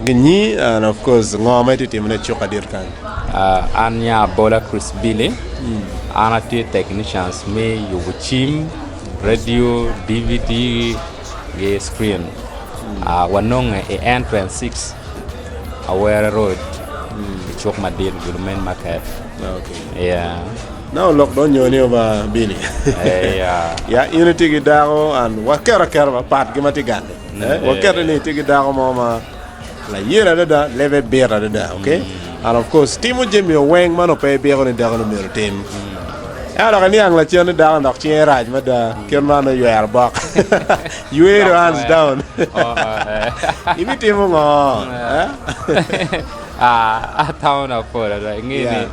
Gini and of course ngome ti timne chokadir kan. Anya bola Chris Billy. Ana ti technicians me you team radio DVD screen. Wanong N26 Aware Road. Chok Madin Gulmen Market. Okay. Yeah. Now lockdown you ni ba Billy. Yeah. Ya unity gidaro and wakera kera pat gimati gande. Wakera ni ti gidaro mama la yera da leve bera da, okay? And of course timu jemi weng mano pe bera ni da no mero tim. Ya la ni ang la chen da ndak chen raj ma da ken mano you are back. You are hands down. Ini timu ngo. Town of for ngi ni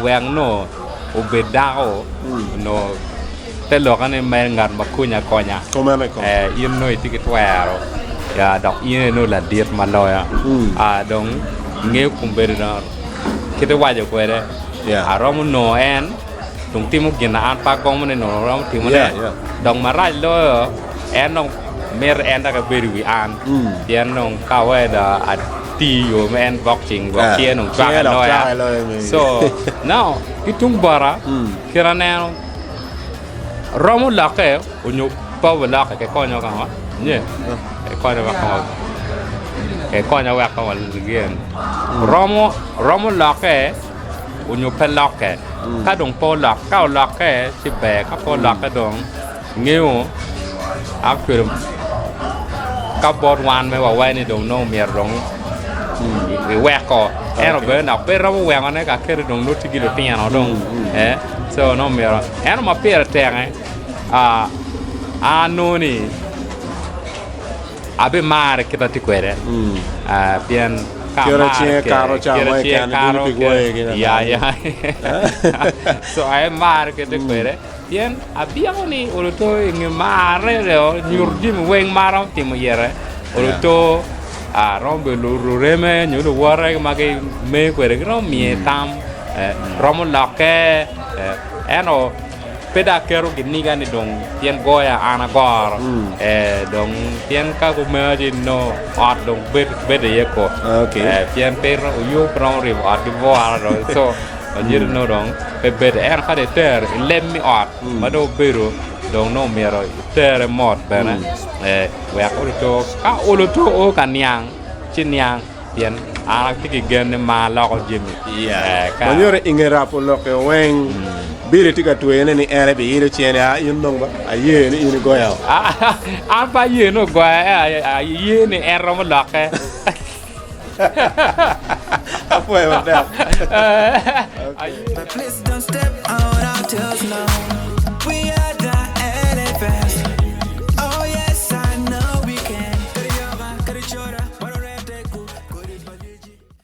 weng no ubedao no te lo kan men ngat makunya konya. Komane ko. In no ticket wero. Ya dok in no la diet maloya. Dong nge kumber na kita wajo ko re. Arom no en dong timu gina an pa kong mo no rom timu ne. Dong maraj lo en no mer en da ka beri wi an. Yan no ka wa da ti yo men boxing boxing no tra loya. So now itung bara kirane romo la ke onyo pa wala ke konyo ka ha. Nye. Konyo ka ha. Konyo wa ka wal again. Romo la ke onyo pe la ke. Ka dong po la ka la ke si be ka po la ke dong ngeo akure ka bod wan me wa wa ni dong no mer rong we ko eno be na pe romo we ngane ka kere dong no tigi lo piano dong so no mer eno ma per terrain anoni abe mare kita ti quere bien caro ya so I mare che ti quere bien abbiamo ni oluto in mare le nyurdim weng maro ti mo yere oluto rombe lo reme nyudo wore mage me quere gro mi tam romo lake eno peda kero giniga ni dong tien goya ana gor dong tien ka ko meji no art dong bed ye ko tien per yo pron ri art di voar so ajir no dong bed en ka de ter lemmi art mado beru dong no mero ter mot bena we ko ka oloto o kanyang chinyang tien ara tiki gen ma la ko jimi manure ingera po lo ke weng biri tika tuene ni ere bi ire chene yundong ba aye ni ini goya ba ye no goya ye ni ero mo lake apo e wada Please don't step out until now.